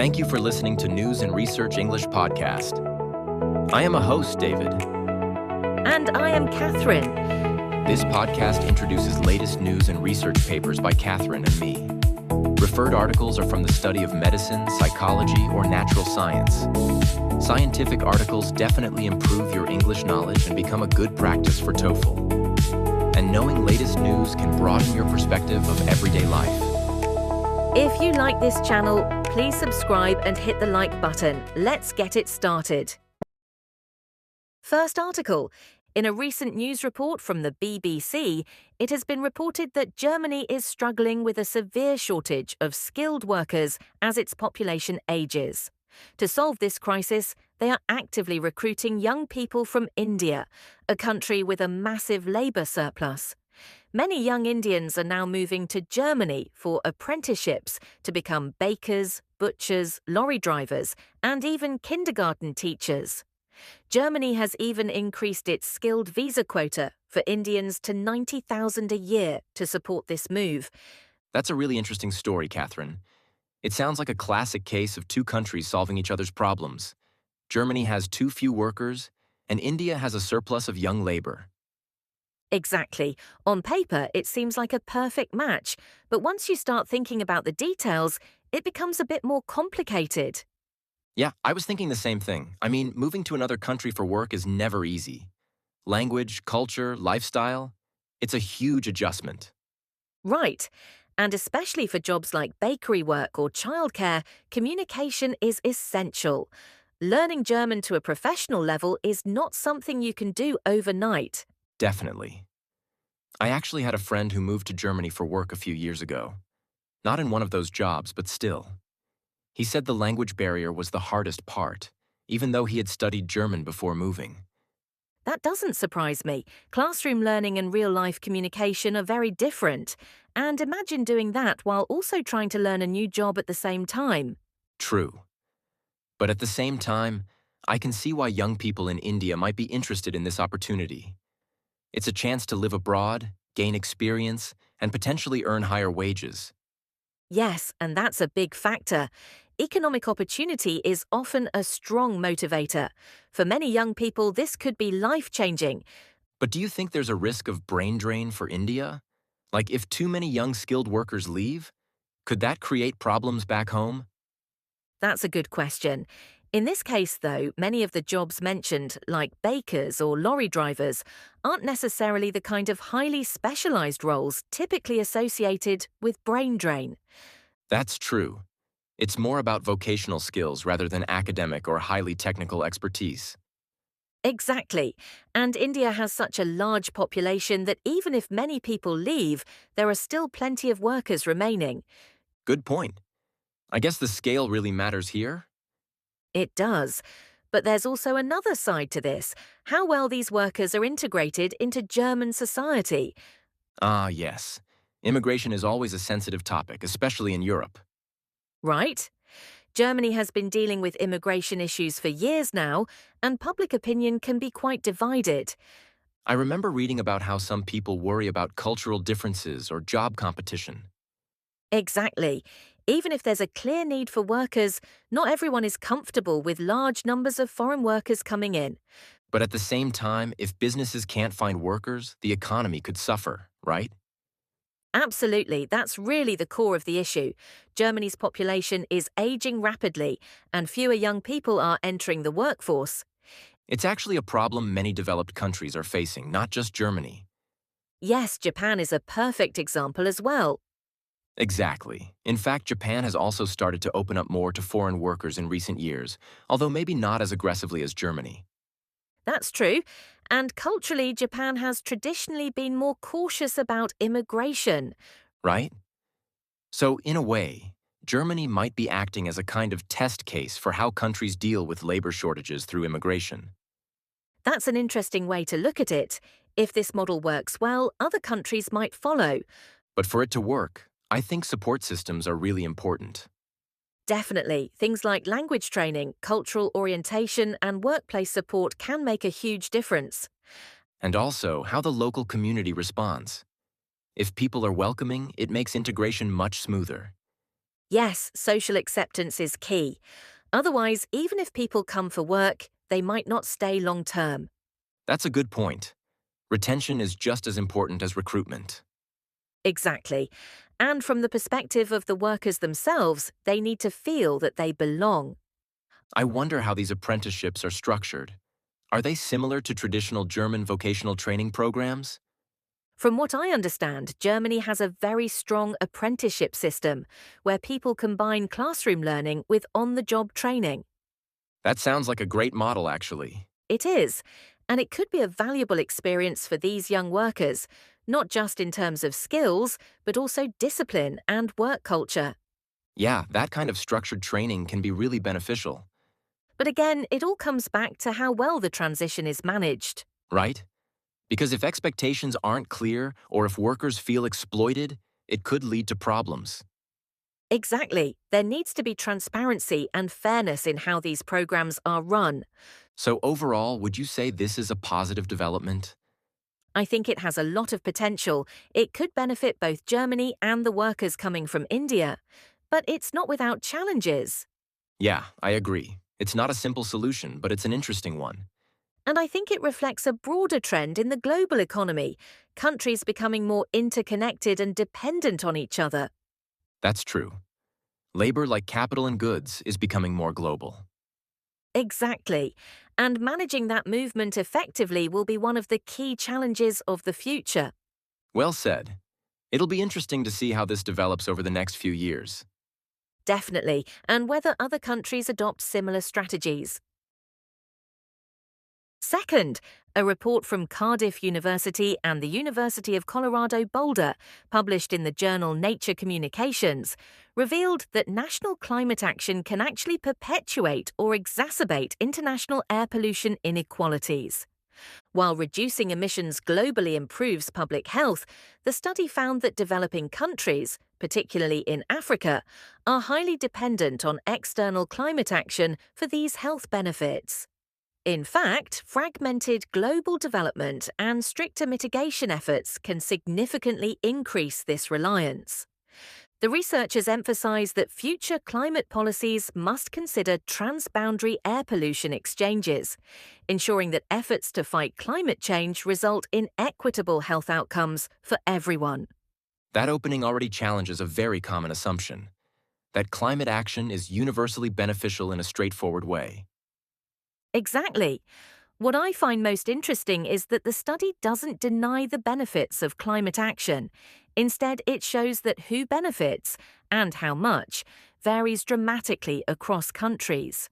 Thank you for listening to News and Research English Podcast. I am a host, David. And I am Catherine. This podcast introduces latest news and research papers by Catherine and me. Referred articles are from the study of medicine, psychology, or natural science. Scientific articles definitely improve your English knowledge and become a good practice for TOEFL. And knowing latest news can broaden your perspective of everyday life. If you like this channel, please subscribe and hit the like button. Let's get it started. First article. In a recent news report from the BBC, it has been reported that Germany is struggling with a severe shortage of skilled workers as its population ages. To solve this crisis, they are actively recruiting young people from India, a country with a massive labour surplus. Many young Indians are now moving to Germany for apprenticeships to become bakers, butchers, lorry drivers, and even kindergarten teachers. Germany has even increased its skilled visa quota for Indians to 90,000 a year to support this move. That's a really interesting story, Catherine. It sounds like a classic case of two countries solving each other's problems. Germany has too few workers, and India has a surplus of young labor. Exactly. On paper, it seems like a perfect match, but once you start thinking about the details, it becomes a bit more complicated. Yeah, I was thinking the same thing. I mean, moving to another country for work is never easy. Language, culture, lifestyle, it's a huge adjustment. Right. And especially for jobs like bakery work or childcare, communication is essential. Learning German to a professional level is not something you can do overnight. Definitely. I actually had a friend who moved to Germany for work a few years ago. Not in one of those jobs, but still. He said the language barrier was the hardest part, even though he had studied German before moving. That doesn't surprise me. Classroom learning and real-life communication are very different. And imagine doing that while also trying to learn a new job at the same time. True. But at the same time, I can see why young people in India might be interested in this opportunity. It's a chance to live abroad, gain experience, and potentially earn higher wages. Yes, and that's a big factor. Economic opportunity is often a strong motivator. For many young people, this could be life-changing. But do you think there's a risk of brain drain for India? Like if too many young skilled workers leave, could that create problems back home? That's a good question. In this case, though, many of the jobs mentioned, like bakers or lorry drivers, aren't necessarily the kind of highly specialized roles typically associated with brain drain. That's true. It's more about vocational skills rather than academic or highly technical expertise. Exactly. And India has such a large population that even if many people leave, there are still plenty of workers remaining. Good point. I guess the scale really matters here. It does. But there's also another side to this, how well these workers are integrated into German society. Ah, yes. Immigration is always a sensitive topic, especially in Europe. Right? Germany has been dealing with immigration issues for years now, and public opinion can be quite divided. I remember reading about how some people worry about cultural differences or job competition. Exactly. Even if there's a clear need for workers, not everyone is comfortable with large numbers of foreign workers coming in. But at the same time, if businesses can't find workers, the economy could suffer, right? Absolutely, that's really the core of the issue. Germany's population is aging rapidly, and fewer young people are entering the workforce. It's actually a problem many developed countries are facing, not just Germany. Yes, Japan is a perfect example as well. Exactly. In fact, Japan has also started to open up more to foreign workers in recent years, although maybe not as aggressively as Germany. That's true. And culturally, Japan has traditionally been more cautious about immigration. Right? So, in a way, Germany might be acting as a kind of test case for how countries deal with labor shortages through immigration. That's an interesting way to look at it. If this model works well, other countries might follow. But for it to work, I think support systems are really important. Definitely. Things like language training, cultural orientation, and workplace support can make a huge difference. And also, how the local community responds. If people are welcoming, it makes integration much smoother. Yes, social acceptance is key. Otherwise, even if people come for work, they might not stay long term. That's a good point. Retention is just as important as recruitment. Exactly. And from the perspective of the workers themselves, they need to feel that they belong. I wonder how these apprenticeships are structured. Are they similar to traditional German vocational training programs? From what I understand, Germany has a very strong apprenticeship system where people combine classroom learning with on-the-job training. That sounds like a great model, actually. It is, and it could be a valuable experience for these young workers, not just in terms of skills, but also discipline and work culture. Yeah, that kind of structured training can be really beneficial. But again, it all comes back to how well the transition is managed. Right? Because if expectations aren't clear or if workers feel exploited, it could lead to problems. Exactly. There needs to be transparency and fairness in how these programs are run. So overall, would you say this is a positive development? I think it has a lot of potential. It could benefit both Germany and the workers coming from India. But it's not without challenges. Yeah, I agree. It's not a simple solution, but it's an interesting one. And I think it reflects a broader trend in the global economy, countries becoming more interconnected and dependent on each other. That's true. Labor, like capital and goods, is becoming more global. Exactly. And managing that movement effectively will be one of the key challenges of the future. Well said. It'll be interesting to see how this develops over the next few years. Definitely, and whether other countries adopt similar strategies. Second, a report from Cardiff University and the University of Colorado Boulder, published in the journal Nature Communications, revealed that national climate action can actually perpetuate or exacerbate international air pollution inequalities. While reducing emissions globally improves public health, the study found that developing countries, particularly in Africa, are highly dependent on external climate action for these health benefits. In fact, fragmented global development and stricter mitigation efforts can significantly increase this reliance. The researchers emphasize that future climate policies must consider transboundary air pollution exchanges, ensuring that efforts to fight climate change result in equitable health outcomes for everyone. That opening already challenges a very common assumption, that climate action is universally beneficial in a straightforward way. Exactly. What I find most interesting is that the study doesn't deny the benefits of climate action. Instead, it shows that who benefits, and how much, varies dramatically across countries.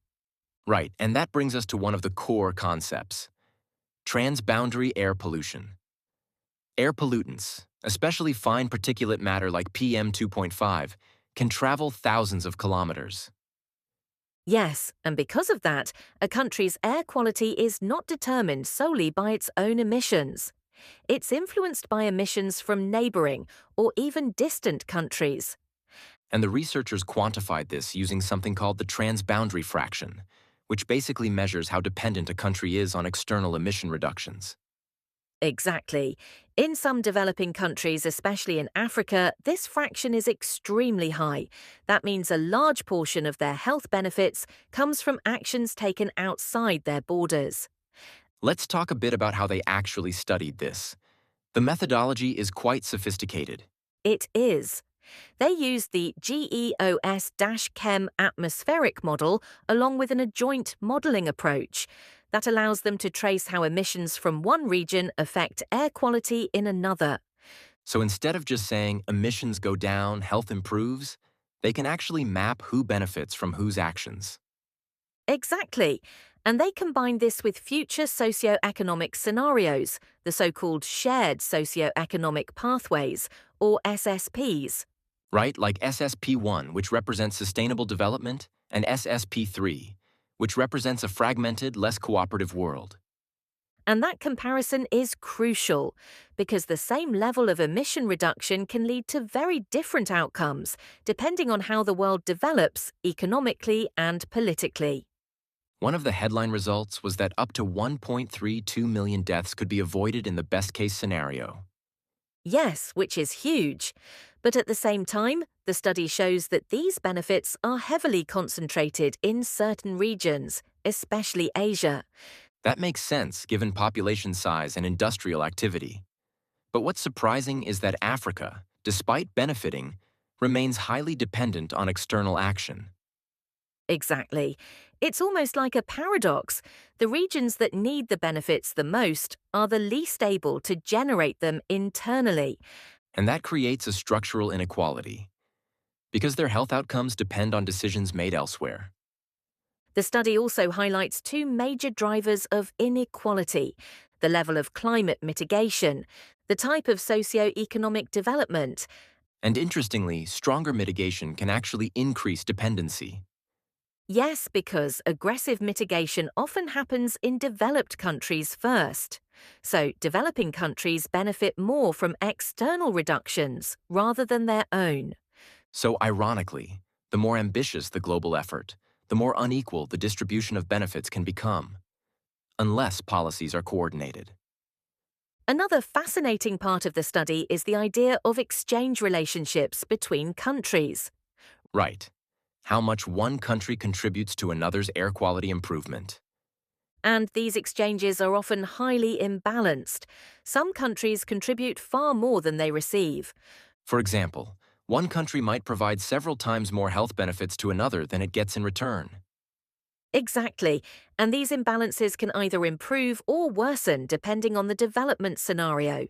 Right, and that brings us to one of the core concepts: transboundary air pollution. Air pollutants, especially fine particulate matter like PM 2.5, can travel thousands of kilometers. Yes, and because of that, a country's air quality is not determined solely by its own emissions. It's influenced by emissions from neighboring or even distant countries. And the researchers quantified this using something called the transboundary fraction, which basically measures how dependent a country is on external emission reductions. Exactly. In some developing countries, especially in Africa, this fraction is extremely high. That means a large portion of their health benefits comes from actions taken outside their borders. Let's talk a bit about how they actually studied this. The methodology is quite sophisticated. It is. They used the GEOS-Chem atmospheric model along with an adjoint modelling approach that allows them to trace how emissions from one region affect air quality in another. So instead of just saying emissions go down, health improves, they can actually map who benefits from whose actions. Exactly. And they combined this with future socio-economic scenarios, the so-called shared socio-economic pathways, or SSPs. Right, like SSP1, which represents sustainable development, and SSP3, which represents a fragmented, less cooperative world. And that comparison is crucial, because the same level of emission reduction can lead to very different outcomes, depending on how the world develops economically and politically. One of the headline results was that up to 1.32 million deaths could be avoided in the best-case scenario. Yes, which is huge. But at the same time, The study shows that these benefits are heavily concentrated in certain regions, especially Asia. That makes sense given population size and industrial activity. But what's surprising is that Africa, despite benefiting, remains highly dependent on external action. Exactly. It's almost like a paradox. The regions that need the benefits the most are the least able to generate them internally. And that creates a structural inequality, because their health outcomes depend on decisions made elsewhere. The study also highlights two major drivers of inequality: the level of climate mitigation, the type of socio-economic development. And interestingly, stronger mitigation can actually increase dependency. Yes, because aggressive mitigation often happens in developed countries first. So, developing countries benefit more from external reductions rather than their own. So, ironically, the more ambitious the global effort, the more unequal the distribution of benefits can become, unless policies are coordinated. Another fascinating part of the study is the idea of exchange relationships between countries. Right. How much one country contributes to another's air quality improvement. And these exchanges are often highly imbalanced. Some countries contribute far more than they receive. For example, one country might provide several times more health benefits to another than it gets in return. Exactly, and these imbalances can either improve or worsen depending on the development scenario.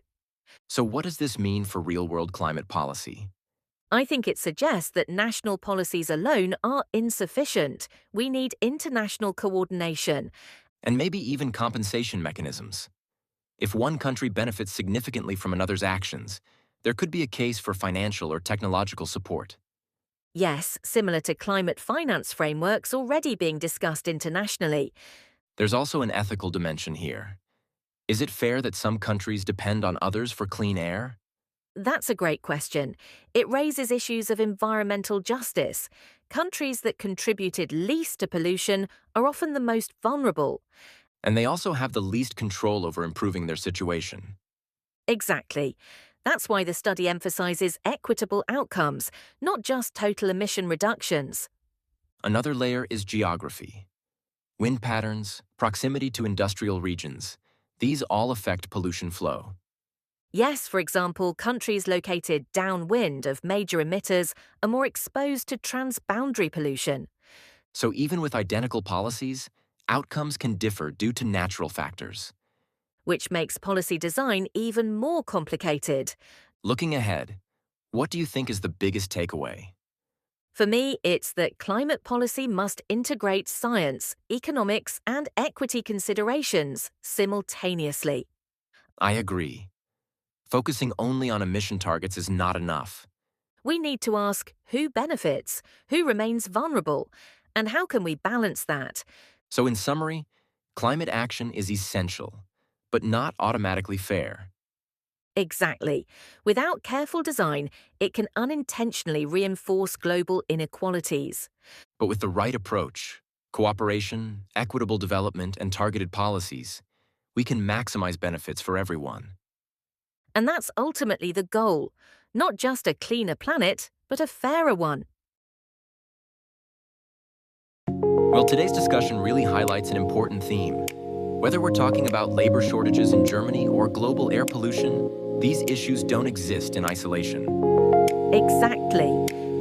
So what does this mean for real-world climate policy? I think it suggests that national policies alone are insufficient. We need international coordination. And maybe even compensation mechanisms. If one country benefits significantly from another's actions, there could be a case for financial or technological support. Yes, similar to climate finance frameworks already being discussed internationally. There's also an ethical dimension here. Is it fair that some countries depend on others for clean air? That's a great question. It raises issues of environmental justice. Countries that contributed least to pollution are often the most vulnerable. And they also have the least control over improving their situation. Exactly. That's why the study emphasizes equitable outcomes, not just total emission reductions. Another layer is geography. Wind patterns, proximity to industrial regions, these all affect pollution flow. Yes, for example, countries located downwind of major emitters are more exposed to transboundary pollution. So even with identical policies, outcomes can differ due to natural factors. Which makes policy design even more complicated. Looking ahead, what do you think is the biggest takeaway? For me, it's that climate policy must integrate science, economics, and equity considerations simultaneously. I agree. Focusing only on emission targets is not enough. We need to ask who benefits, who remains vulnerable, and how can we balance that? So in summary, climate action is essential, but not automatically fair. Exactly. Without careful design, it can unintentionally reinforce global inequalities. But with the right approach, cooperation, equitable development, and targeted policies, we can maximize benefits for everyone. And that's ultimately the goal. Not just a cleaner planet, but a fairer one. Well, today's discussion really highlights an important theme. Whether we're talking about labor shortages in Germany or global air pollution, these issues don't exist in isolation. Exactly.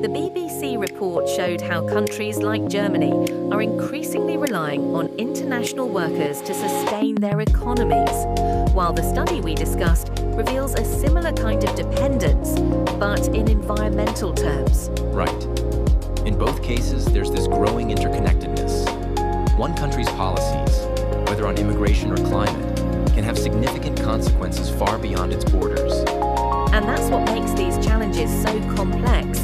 The BBC report showed how countries like Germany are increasingly relying on international workers to sustain their economies, while the study we discussed reveals a similar kind of dependence, but in environmental terms. Right. In both cases, there's this growing interconnectedness. One country's policies, whether on immigration or climate, can have significant consequences far beyond its borders. And that's what makes these challenges so complex.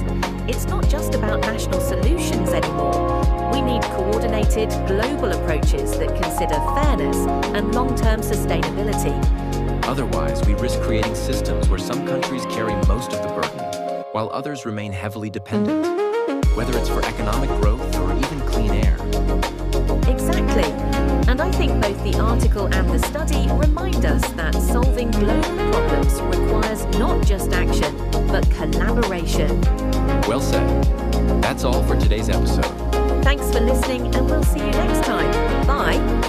It's not just about national solutions anymore. We need coordinated global approaches that consider fairness and long-term sustainability. Otherwise, we risk creating systems where some countries carry most of the burden, while others remain heavily dependent, whether it's for economic growth or even clean air. Exactly. And I think both the article and the study remind us that solving global problems requires not just action, but collaboration. Well said. That's all for today's episode. Thanks for listening, and we'll see you next time. Bye.